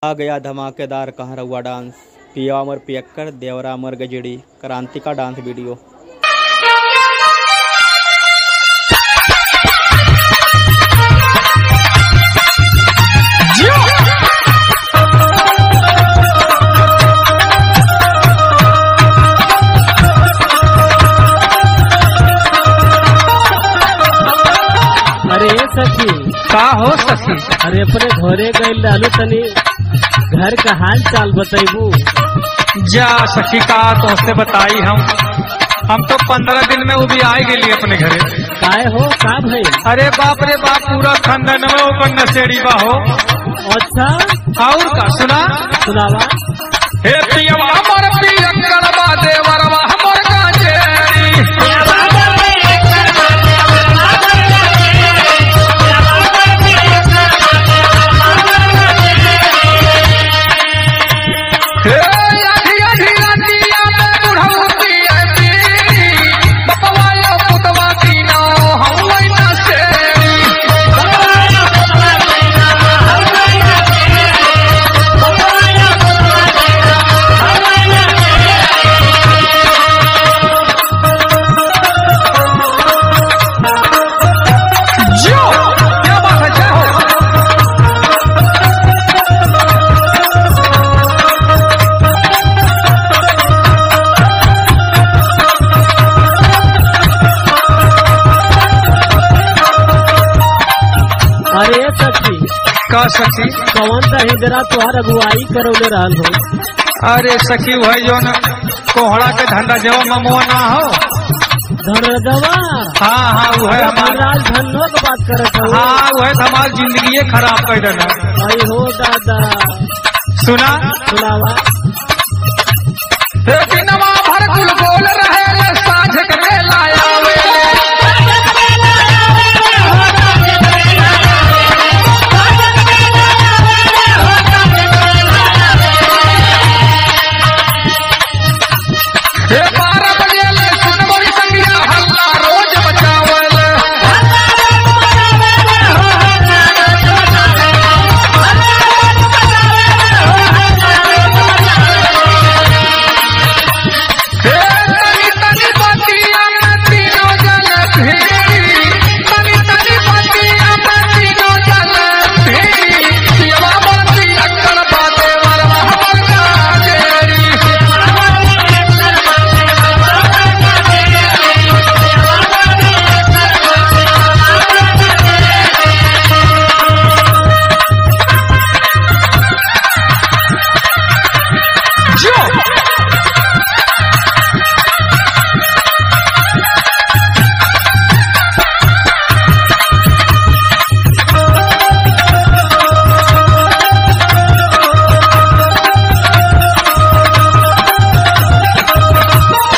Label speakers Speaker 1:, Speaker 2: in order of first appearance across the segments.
Speaker 1: आ गया धमाकेदार कहाँ रहुआ डांस, पिया अमर पियक्कर देवरा अमर गजड़ी क्रांति का डांस वीडियो।
Speaker 2: अरे सखी
Speaker 3: का हो सखी?
Speaker 2: अरे अपने घरे गए लालू तनी घर का हाल चाल बताइबू।
Speaker 3: जा सखी का तो उससे बताई हम तो 15 दिन में वो भी आए गेली अपने घरे।
Speaker 2: काय हो का भाई?
Speaker 3: अरे बाप रे बाप, पूरा खानदान में ऊपर नशेड़ी बा हो।
Speaker 2: अच्छा
Speaker 3: और का सुना
Speaker 2: सुनावा।
Speaker 3: हे पियवा हमर पियक्कर बा देवरवा हमर गाजेरी।
Speaker 2: अरे सखी
Speaker 3: का सखी
Speaker 2: कौन सा हिजरा तुहार अगुवाई करौले रहल हो?
Speaker 3: अरे सखी वही जो न कोहड़ा के धंधा जवा ममुआ ना हो।
Speaker 2: धनदवा
Speaker 3: हाँ हाँ वो है हमारा
Speaker 2: राजधनो की बात करत हो।
Speaker 3: हाँ वो है हमारी जिंदगी खराब कर देना।
Speaker 2: भाई हो दादा
Speaker 3: सुना
Speaker 2: सुनावा।
Speaker 3: दिनवा भर कुल बोल रहे साझ के मेला आवे। हे 12 बजे ले सुनबरी संगिया हल्ला रोज बचावल। हे तनी तनी बतिया में तीनों जल भीड़ी, तनी तनी बतिया में तीनों जल भीड़ी। पियवा बंदी अक्कड़ बाते वरवा हमर गाजेरी।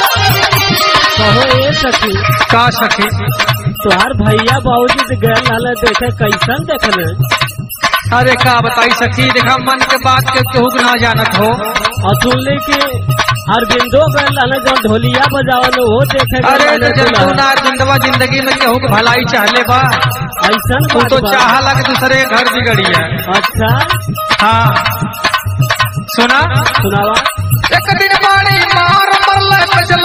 Speaker 2: कहो ए सखी
Speaker 3: का सखी
Speaker 2: तुहार भैया बाबूजी से गए लाल देखे कैसन देखले?
Speaker 3: अरे का बताई सखी, देखा मन के बात के केहू ना जानत हो।
Speaker 2: और सुनले कि अरविंदो गए लाल जो ढोलिया बजावल हो देखे गए
Speaker 3: अरे
Speaker 2: लाले
Speaker 3: जब तू
Speaker 2: दुल्हा।
Speaker 3: ना जिंदवा जिंदगी में केहू के भलाई चाहले बा,
Speaker 2: ऐसन
Speaker 3: तू
Speaker 2: बात
Speaker 3: तो
Speaker 2: बा।
Speaker 3: चाहला कि दूसरे के घर बिगड़ी है।
Speaker 2: अच्छा
Speaker 3: हाँ सुना।
Speaker 2: सुनावा।
Speaker 3: एक दिन बाड़ी मार मरल चल